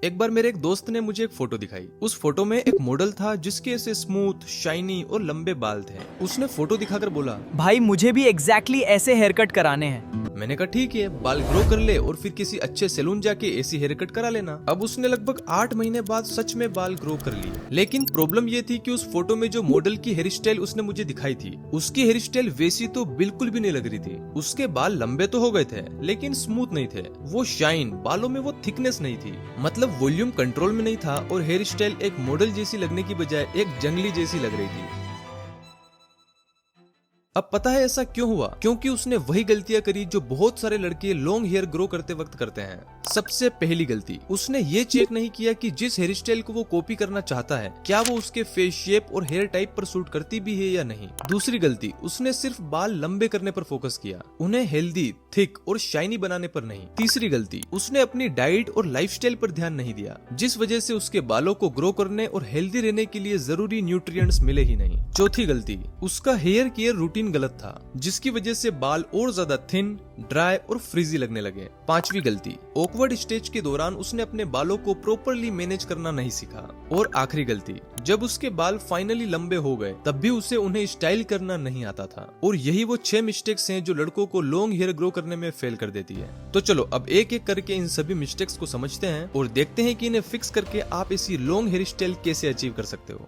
एक बार मेरे एक दोस्त ने मुझे एक फोटो दिखाई। उस फोटो में एक मॉडल था जिसके ऐसे स्मूथ, शाइनी और लंबे बाल थे। उसने फोटो दिखाकर बोला, भाई मुझे भी एग्जैक्टली ऐसे हेयर कट कराने हैं। मैंने कहा ठीक है, बाल ग्रो कर ले और फिर किसी अच्छे सैलून जाके ऐसी हेयर कट करा लेना। अब उसने लगभग 8 महीने बाद सच में बाल ग्रो कर लिए। लेकिन प्रॉब्लम ये थी कि उस फोटो में जो मॉडल की हेयर स्टाइल उसने मुझे दिखाई थी, उसकी हेयर स्टाइल वैसी तो बिल्कुल भी नहीं लग रही थी। उसके बाल लंबे तो हो गए थे लेकिन स्मूथ नहीं थे। वो शाइन, बालों में वो थिकनेस नहीं थी, मतलब वॉल्यूम कंट्रोल में नहीं था और हेयर स्टाइल एक मॉडल जैसी लगने की बजाय एक जंगली जैसी लग रही थी। अब पता है ऐसा क्यों हुआ? क्योंकि उसने वही गलतियां करी जो बहुत सारे लड़के लॉन्ग हेयर ग्रो करते वक्त करते हैं। सबसे पहली गलती, उसने ये चेक नहीं किया कि जिस हेयर स्टाइल को वो कॉपी करना चाहता है क्या वो उसके फेस शेप और हेयर टाइप पर सूट करती भी है या नहीं। दूसरी गलती, उसने सिर्फ बाल लंबे करने पर फोकस किया, उन्हें हेल्दी, थिक और शाइनी बनाने पर नहीं। तीसरी गलती, उसने अपनी डाइट और लाइफस्टाइल पर ध्यान नहीं दिया, जिस वजह से उसके बालों को ग्रो करने और हेल्दी रहने के लिए जरूरी न्यूट्रिएंट्स मिले ही नहीं। चौथी गलती, उसका हेयर केयर रूटीन गलत था, जिसकी वजह से बाल और ज्यादा थिन, ड्राई और फ्रीजी लगने लगे। पांचवी गलती, ऑकवर्ड स्टेज के दौरान उसने अपने बालों को प्रॉपरली मैनेज करना नहीं सीखा। और आखिरी गलती, जब उसके बाल फाइनली लंबे हो गए तब भी उसे उन्हें स्टाइल करना नहीं आता था। और यही वो 6 मिस्टेक्स हैं जो लड़कों को लॉन्ग हेयर ग्रो करने में फेल कर देती है। तो चलो अब एक एक करके इन सभी मिस्टेक्स को समझते हैं और देखते हैं कि इन्हें फिक्स करके आप इसी लॉन्ग हेयर स्टाइल कैसे अचीव कर सकते हो।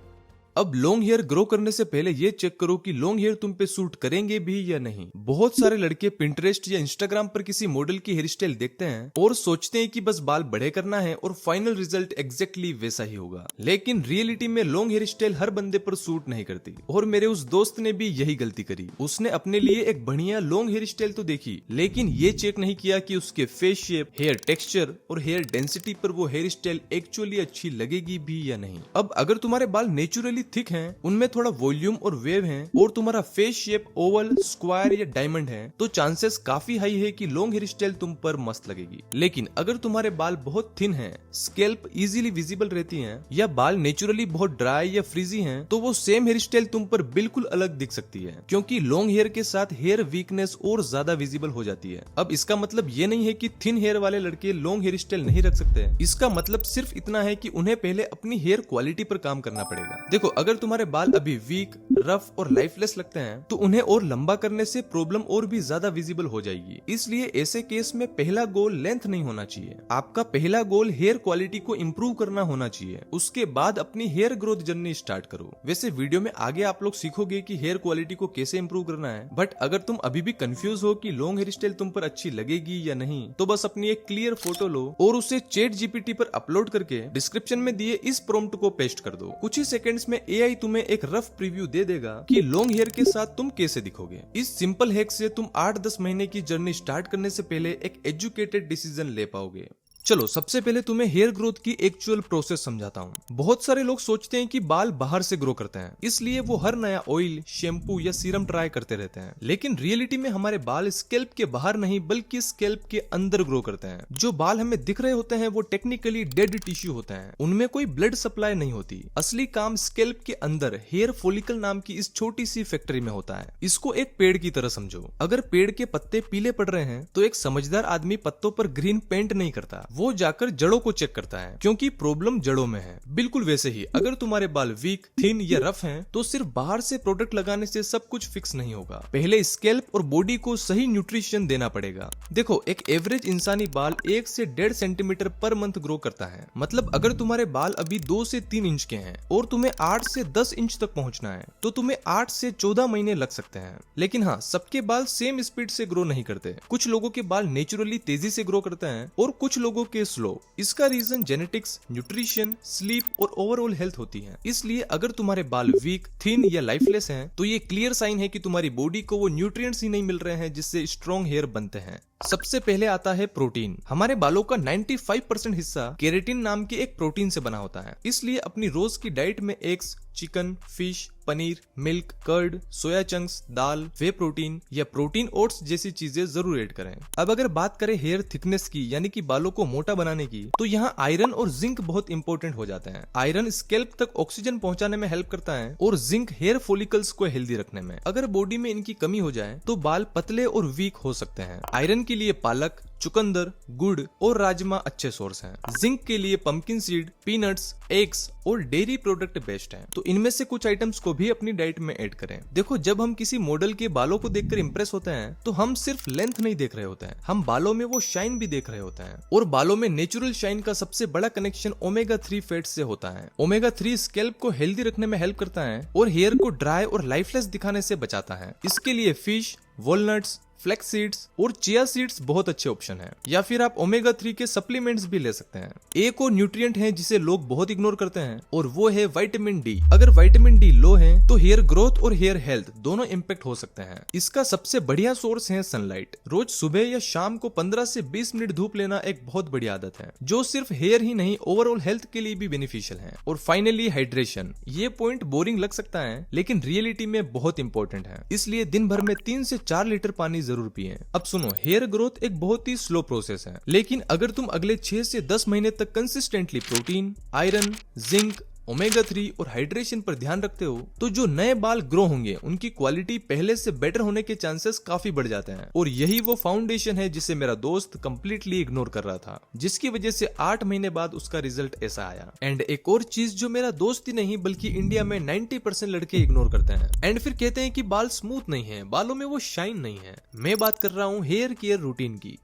अब लॉन्ग हेयर ग्रो करने से पहले ये चेक करो कि लॉन्ग हेयर तुम पे सूट करेंगे भी या नहीं। बहुत सारे लड़के पिंटरेस्ट या इंस्टाग्राम पर किसी मॉडल की हेयर स्टाइल देखते हैं और सोचते हैं कि बस बाल बड़े करना है और फाइनल रिजल्ट एग्जैक्टली वैसा ही होगा। लेकिन रियलिटी में लॉन्ग हेयर स्टाइल हर बंदे पर सूट नहीं करती। और मेरे उस दोस्त ने भी यही गलती करी। उसने अपने लिए एक बढ़िया लॉन्ग हेयर स्टाइल तो देखी, लेकिन ये चेक नहीं किया कि उसके फेस शेप, हेयर टेक्सचर और हेयर डेंसिटी पर वो हेयर स्टाइल एक्चुअली अच्छी लगेगी भी या नहीं। अब अगर तुम्हारे बाल नेचुरली थिक हैं, उनमें थोड़ा वॉल्यूम और वेव है और तुम्हारा फेस शेप ओवल, स्क्वायर या डायमंड है, तो चांसेस काफी हाई है कि लॉन्ग हेयर स्टाइल तुम पर मस्त लगेगी। लेकिन अगर तुम्हारे बाल बहुत थिन हैं, स्कैल्प इजीली विजिबल रहती हैं या बाल नेचुरली बहुत ड्राई या फ्रीजी हैं, तो वो सेम हेयर स्टाइल तुम पर बिल्कुल अलग दिख सकती है, क्योंकि लॉन्ग हेयर के साथ हेयर वीकनेस और ज्यादा विजिबल हो जाती है। अब इसका मतलब ये नहीं है कि थिन हेयर वाले लड़के लॉन्ग हेयर स्टाइल नहीं रख सकते। इसका मतलब सिर्फ इतना है कि उन्हें पहले अपनी हेयर क्वालिटी पर काम करना पड़ेगा। देखो, अगर तुम्हारे बाल अभी वीक, रफ और लाइफलेस लगते हैं तो उन्हें और लंबा करने से प्रॉब्लम और भी ज्यादा विजिबल हो जाएगी। इसलिए ऐसे केस में पहला गोल लेंथ नहीं होना चाहिए। आपका पहला गोल हेयर क्वालिटी को इम्प्रूव करना होना चाहिए। उसके बाद अपनी हेयर ग्रोथ जर्नी स्टार्ट करो। वैसे वीडियो में आगे आप लोग सीखोगे कि हेयर क्वालिटी को कैसे इम्प्रूव करना है, बट अगर तुम अभी भी कंफ्यूज हो कि लॉन्ग हेयर स्टाइल तुम पर अच्छी लगेगी या नहीं, तो बस अपनी एक क्लियर फोटो लो और उसे चैट जीपीटी पर अपलोड करके डिस्क्रिप्शन में दिए इस प्रॉम्प्ट को पेस्ट कर दो। कुछ ही सेकंड्स में एआई तुम्हें एक रफ प्रीव्यू दे देगा कि लॉन्ग हेयर के साथ तुम कैसे दिखोगे। इस सिंपल हैक से तुम 8-10 महीने की जर्नी स्टार्ट करने से पहले एक एजुकेटेड डिसीजन ले पाओगे। चलो सबसे पहले तुम्हें हेयर ग्रोथ की एक्चुअल प्रोसेस समझाता हूँ। बहुत सारे लोग सोचते हैं कि बाल बाहर से ग्रो करते हैं, इसलिए वो हर नया ऑयल, शैम्पू या सीरम ट्राई करते रहते हैं। लेकिन रियलिटी में हमारे बाल स्कैल्प के बाहर नहीं बल्कि स्कैल्प के अंदर ग्रो करते हैं। जो बाल हमें दिख रहे होते हैं वो टेक्निकली डेड टिश्यू होते हैं, उनमें कोई ब्लड सप्लाई नहीं होती। असली काम स्कैल्प के अंदर हेयर फॉलिकल नाम की इस छोटी सी फैक्ट्री में होता है। इसको एक पेड़ की तरह समझो। अगर पेड़ के पत्ते पीले पड़ रहे हैं तो एक समझदार आदमी पत्तों पर ग्रीन पेंट नहीं करता, वो जाकर जड़ों को चेक करता है, क्योंकि प्रॉब्लम जड़ों में है। बिल्कुल वैसे ही अगर तुम्हारे बाल वीक, थिन या रफ हैं, तो सिर्फ बाहर से प्रोडक्ट लगाने से सब कुछ फिक्स नहीं होगा। पहले स्कैल्प और बॉडी को सही न्यूट्रिशन देना पड़ेगा। देखो, एक एवरेज इंसानी बाल 1 से 1.5 सेंटीमीटर पर मंथ ग्रो करता है। मतलब अगर तुम्हारे बाल अभी 2 से 3 इंच के हैं और तुम्हें 8 से 10 इंच तक पहुंचना है, तो तुम्हें 8 से 14 महीने लग सकते हैं। लेकिन हाँ, सबके बाल सेम स्पीड से ग्रो नहीं करते। कुछ लोगों के बाल नेचुरली तेजी से ग्रो करते हैं और कुछ लोगों के स्लो। इसका रीजन जेनेटिक्स, न्यूट्रिशन, स्लीप और ओवरऑल हेल्थ होती है। इसलिए अगर तुम्हारे बाल वीक, थिन या लाइफलेस हैं, तो ये क्लियर साइन है कि तुम्हारी बॉडी को वो न्यूट्रिएंट्स ही नहीं मिल रहे हैं जिससे स्ट्रॉन्ग हेयर बनते हैं। सबसे पहले आता है प्रोटीन। हमारे बालों का 95% हिस्सा केराटिन नाम के एक प्रोटीन से बना होता है। इसलिए अपनी रोज की डाइट में eggs, chicken, fish, paneer, milk, curd, soya chunks, दाल, वे प्रोटीन या प्रोटीन ओट्स जैसी चीजें जरूर ऐड करें। अब अगर बात करें हेयर थिकनेस की, यानी कि बालों को मोटा बनाने की, तो यहाँ आयरन और जिंक बहुत इंपॉर्टेंट हो जाते हैं। आयरन स्कैल्प तक ऑक्सीजन पहुंचाने में हेल्प करता है और जिंक हेयर फॉलिकल्स को हेल्दी रखने में। अगर बॉडी में इनकी कमी हो जाए तो बाल पतले और वीक हो सकते हैं। आयरन के लिए पालक, चुकंदर, गुड़ और राजमा अच्छे सोर्स हैं। जिंक के लिए पंपकिन सीड, पीनट्स, एग्स और डेयरी प्रोडक्ट बेस्ट हैं। तो इनमें से कुछ आइटम्स को भी अपनी डाइट में ऐड करें। देखो, जब हम किसी मॉडल के बालों को देखकर इंप्रेस होते हैं तो हम सिर्फ लेंथ नहीं देख रहे होते हैं, हम बालों में वो शाइन भी देख रहे होते हैं। और बालों में नेचुरल शाइन का सबसे बड़ा कनेक्शन ओमेगा 3 फैट से होता है। ओमेगा 3 स्कैल्प को हेल्दी रखने में हेल्प करता है और हेयर को ड्राई और लाइफलेस दिखाने से बचाता है। इसके लिए फिश, वॉलनट्स, फ्लैक्स सीड्स और चिया सीड्स बहुत अच्छे ऑप्शन हैं। या फिर आप ओमेगा 3 के सप्लीमेंट्स भी ले सकते हैं। एक और न्यूट्रिएंट है जिसे लोग बहुत इग्नोर करते हैं और वो है विटामिन डी। अगर विटामिन डी लो है तो हेयर ग्रोथ और हेयर हेल्थ दोनों इम्पैक्ट हो सकते हैं। इसका सबसे बढ़िया सोर्स है सनलाइट। रोज सुबह या शाम को 15 से 20 मिनट धूप लेना एक बहुत बड़ी आदत है, जो सिर्फ हेयर ही नहीं ओवरऑल हेल्थ के लिए भी बेनिफिशियल है। और फाइनली हाइड्रेशन। ये पॉइंट बोरिंग लग सकता है लेकिन रियलिटी में बहुत इंपॉर्टेंट है, इसलिए दिन भर में 3 से 4 लीटर पानी जरूर पिएं। अब सुनो, हेयर ग्रोथ एक बहुत ही स्लो प्रोसेस है, लेकिन अगर तुम अगले 6 से 10 महीने तक consistently protein, iron, zinc, omega 3 और हाइड्रेशन पर ध्यान रखते हो तो जो नए बाल ग्रो होंगे उनकी क्वालिटी पहले से बेटर होने के चांसेस काफी बढ़ जाते हैं। और यही वो फाउंडेशन है जिसे मेरा दोस्त कंप्लीटली इग्नोर कर रहा था, जिसकी वजह से 8 महीने बाद उसका रिजल्ट ऐसा आया। एंड एक और चीज जो मेरा दोस्त ही नहीं बल्कि इंडिया में 90% लड़के इग्नोर करते हैं एंड फिर कहते हैं कि बाल स्मूथ नहीं है, बालों में वो शाइन नहीं है। मैं बात कर रहा हूँ हेयर केयर रूटीन की।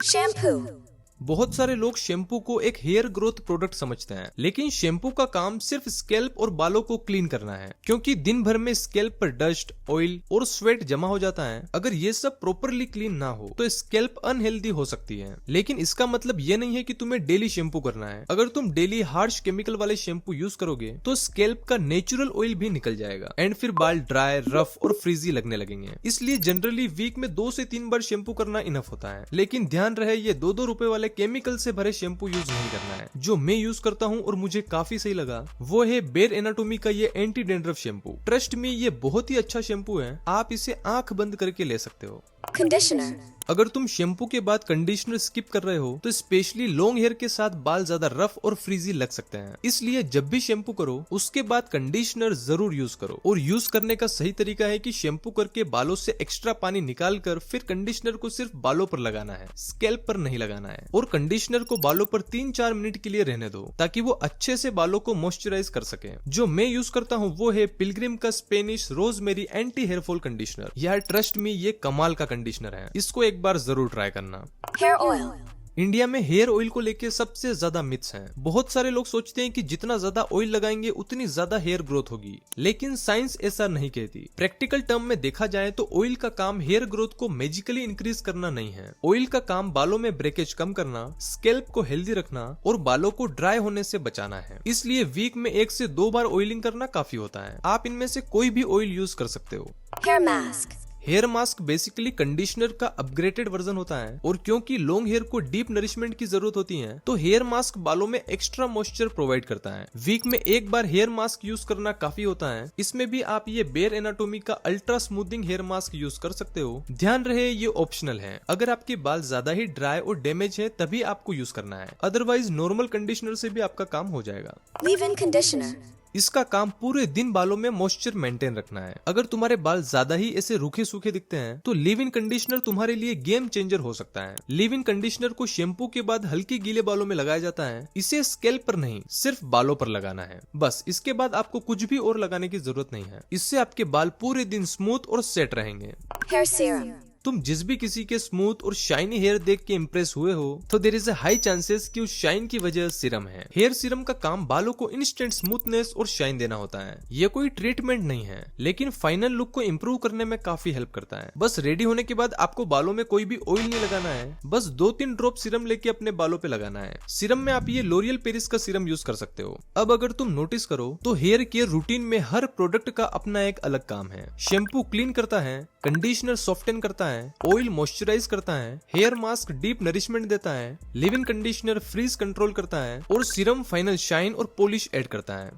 शैम्पू। बहुत सारे लोग शैम्पू को एक हेयर ग्रोथ प्रोडक्ट समझते हैं, लेकिन शैम्पू का काम सिर्फ स्कैल्प और बालों को क्लीन करना है, क्योंकि दिन भर में स्कैल्प पर डस्ट, ऑयल और स्वेट जमा हो जाता है। अगर ये सब प्रॉपरली क्लीन ना हो तो स्कैल्प अनहेल्दी हो सकती है। लेकिन इसका मतलब ये नहीं है कि तुम्हें डेली शैम्पू करना है। अगर तुम डेली हार्श केमिकल वाले शैम्पू यूज करोगे तो स्कैल्प का नेचुरल ऑयल भी निकल जाएगा एंड फिर बाल ड्राई, रफ और फ्रीजी लगने लगेंगे। इसलिए जनरली वीक में 2 से 3 बार शैम्पू करना इनफ होता है। लेकिन ध्यान रहे, ये 2-2 रुपए वाले केमिकल से भरे शैम्पू यूज नहीं करना है। जो मैं यूज करता हूँ और मुझे काफी सही लगा वो है बेयर एनाटॉमी का ये anti dandruff shampoo. Trust me, ये बहुत ही अच्छा शैम्पू है। आप इसे आंख बंद करके ले सकते हो। कंडीशनर। अगर तुम शैम्पू के बाद कंडीशनर स्किप कर रहे हो तो स्पेशली लॉन्ग हेयर के साथ बाल ज्यादा रफ और फ्रीजी लग सकते हैं। इसलिए जब भी शैम्पू करो उसके बाद कंडीशनर जरूर यूज करो। और यूज करने का सही तरीका है कि शैम्पू करके बालों से एक्स्ट्रा पानी निकाल कर फिर कंडीशनर को सिर्फ बालों पर लगाना है, स्कैल्प पर नहीं लगाना है। और कंडीशनर को बालों पर 3-4 मिनट के लिए रहने दो ताकि वो अच्छे से बालों को मॉइस्चराइज कर सके। जो मैं यूज करता हूँ वो है पिलग्रिम का Spanish rosemary anti hair fall conditioner. यार ट्रस्ट मी, ये कमाल का कंडीशनर है, इसको एक बार जरूर ट्राई करना। Hair oil. इंडिया में हेयर ऑयल को लेके सबसे ज्यादा मिथ्स हैं। बहुत सारे लोग सोचते हैं कि जितना ज्यादा ऑयल लगाएंगे उतनी ज्यादा हेयर ग्रोथ होगी, लेकिन साइंस ऐसा नहीं कहती। प्रैक्टिकल टर्म में देखा जाए तो ऑयल का काम हेयर ग्रोथ को मैजिकली इंक्रीज करना नहीं है। ऑयल का काम बालों में ब्रेकेज कम करना, स्कैल्प को हेल्दी रखना और बालों को ड्राई होने से बचाना है। इसलिए वीक में 1 से 2 बार ऑयलिंग करना काफी होता है। आप इनमें से कोई भी ऑयल यूज कर सकते हो। Hair mask. Hair mask basically conditioner का अपग्रेडेड वर्जन होता है और क्योंकि लॉन्ग हेयर को डीप नरिशमेंट की जरूरत होती है तो हेयर मास्क बालों में एक्स्ट्रा मॉइस्चर प्रोवाइड करता है। वीक में 1 बार हेयर मास्क यूज करना काफी होता है। इसमें भी आप ये बेयर एनाटॉमी का ultra smoothing hair mask use कर सकते हो। ध्यान रहे, ये ऑप्शनल है। अगर आपके बाल ज्यादा ही ड्राई और डैमेज है तभी आपको यूज करना है, अदरवाइज नॉर्मल कंडीशनर से भी आपका काम हो जाएगा। Leave in conditioner. इसका काम पूरे दिन बालों में मॉइस्चर मेंटेन रखना है। अगर तुम्हारे बाल ज्यादा ही ऐसे रूखे सूखे दिखते हैं तो लिव इन कंडीशनर तुम्हारे लिए गेम चेंजर हो सकता है। लिव इन कंडीशनर को शैम्पू के बाद हल्के गीले बालों में लगाया जाता है। इसे स्कैल्प पर नहीं, सिर्फ बालों पर लगाना है बस। इसके बाद आपको कुछ भी और लगाने की जरूरत नहीं है। इससे आपके बाल पूरे दिन स्मूथ और सेट रहेंगे। Hair serum. तुम जिस भी किसी के स्मूथ और शाइनी हेयर देख के इम्प्रेस हुए हो तो there is a high chances कि उस शाइन की वजह सीरम है। हेयर सीरम का काम बालों को इंस्टेंट स्मूथनेस और शाइन देना होता है। ये कोई ट्रीटमेंट नहीं है, लेकिन फाइनल लुक को इम्प्रूव करने में काफी हेल्प करता है। बस रेडी होने के बाद आपको बालों में कोई भी ऑयल नहीं लगाना है, बस 2-3 ड्रॉप सीरम लेके अपने बालों पे लगाना है। सीरम में आप ये लोरियल पेरिस का सीरम यूज कर सकते हो। अब अगर तुम नोटिस करो तो हेयर केयर रूटीन में हर प्रोडक्ट का अपना एक अलग काम है। शैम्पू क्लीन करता है, कंडीशनर सॉफ्टन करता है, ऑयल मॉइस्चराइज करता है, हेयर मास्क डीप नरिशमेंट देता है, leave in conditioner frizz control करता है और सीरम फाइनल शाइन और पॉलिश ऐड करता है।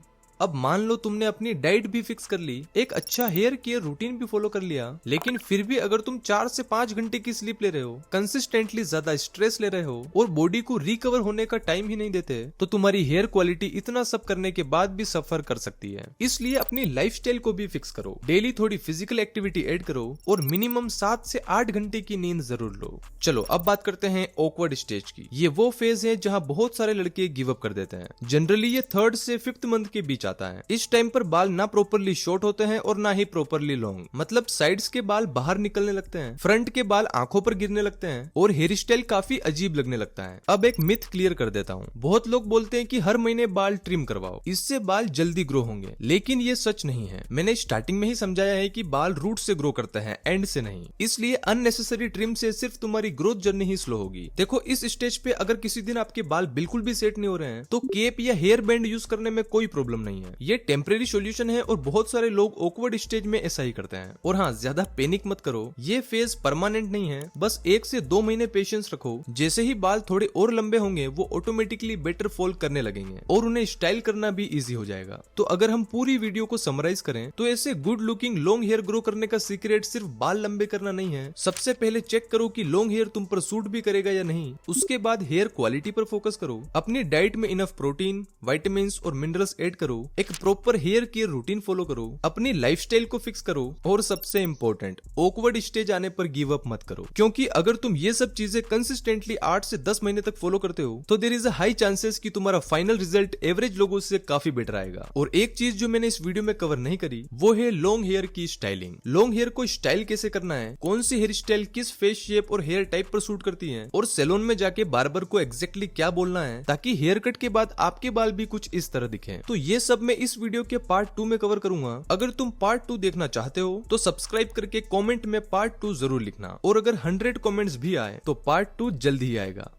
अब मान लो तुमने अपनी डाइट भी फिक्स कर ली, एक अच्छा हेयर केयर रूटीन भी फॉलो कर लिया, लेकिन फिर भी अगर तुम 4 से 5 घंटे की स्लीप ले रहे हो, कंसिस्टेंटली ज्यादा स्ट्रेस ले रहे हो और बॉडी को रिकवर होने का टाइम ही नहीं देते, तो तुम्हारी हेयर क्वालिटी इतना सब करने के बाद भी सफर कर सकती है। इसलिए अपनी लाइफस्टाइल को भी फिक्स करो, डेली थोड़ी फिजिकल एक्टिविटी ऐड करो और मिनिमम 7 से 8 घंटे की नींद जरूर लो। चलो अब बात करते हैं ऑकवर्ड स्टेज की। ये वो फेज है जहाँ बहुत सारे लड़के गिव अप कर देते हैं। जनरली ये 3rd से 5th मंथ के बीच आता है। इस टाइम पर बाल ना प्रॉपरली शॉर्ट होते हैं और ना ही प्रॉपरली लॉन्ग, मतलब साइड्स के बाल बाहर निकलने लगते हैं, फ्रंट के बाल आंखों पर गिरने लगते हैं और हेयर स्टाइल काफी अजीब लगने लगता है। अब एक मिथ क्लियर कर देता हूँ। बहुत लोग बोलते हैं कि हर महीने बाल ट्रिम करवाओ, इससे बाल जल्दी ग्रो होंगे, लेकिन ये सच नहीं है। मैंने स्टार्टिंग में ही समझाया है कि बाल रूट से ग्रो करते हैं, एंड से नहीं। इसलिए अननेसेसरी ट्रिम से सिर्फ तुम्हारी ग्रोथ जर्नी ही स्लो होगी। देखो, इस स्टेज पे अगर किसी दिन आपके बाल बिल्कुल भी सेट नहीं हो रहे हैं, तो केप या हेयर बैंड यूज करने में कोई प्रॉब्लम नहीं है। ये टेम्परेरी सॉल्यूशन है और बहुत सारे लोग ऑकवर्ड स्टेज में ऐसा ही करते हैं। और हाँ, ज्यादा पैनिक मत करो, ये फेज परमानेंट नहीं है। बस 1 से 2 महीने पेशेंस रखो। जैसे ही बाल थोड़े और लंबे होंगे, वो ऑटोमेटिकली बेटर फॉल करने लगेंगे और उन्हें स्टाइल करना भी इजी हो जाएगा। तो अगर हम पूरी वीडियो को समराइज करें, तो ऐसे good looking long hair grow करने का सीक्रेट सिर्फ बाल लंबे करना नहीं है। सबसे पहले चेक करो कि लॉन्ग हेयर तुम पर सूट भी करेगा या नहीं। उसके बाद हेयर क्वालिटी पर फोकस करो। अपनी डाइट में इनफ प्रोटीन, विटामिन और मिनरल्स ऐड करो। एक proper hair care routine follow करो। अपनी लाइफस्टाइल को फिक्स करो और सबसे इंपॉर्टेंट, ऑकवर्ड स्टेज आने पर गिव अप मत करो, क्योंकि अगर तुम ये सब चीजें कंसिस्टेंटली 8 से 10 महीने तक फॉलो करते हो, तो there is a high chances कि तुम्हारा फाइनल रिजल्ट एवरेज लोगों से काफी बेटर आएगा। और एक चीज जो मैंने इस वीडियो में कवर नहीं करी, वो है लॉन्ग हेयर की स्टाइलिंग। लॉन्ग हेयर को स्टाइल कैसे करना है, कौन सी हेयर स्टाइल किस फेस शेप और हेयर टाइप पर सूट करती है, और सैलून में जाके बार्बर को एग्जैक्टली क्या बोलना है ताकि हेयर कट के बाद आपके बाल भी कुछ इस तरह दिखे। तो ये सब मैं इस वीडियो के पार्ट 2 में कवर करूंगा। अगर तुम पार्ट 2 देखना चाहते हो तो सब्सक्राइब करके कमेंट में पार्ट 2 जरूर लिखना, और अगर 100 कमेंट्स भी आए तो पार्ट 2 जल्द ही आएगा।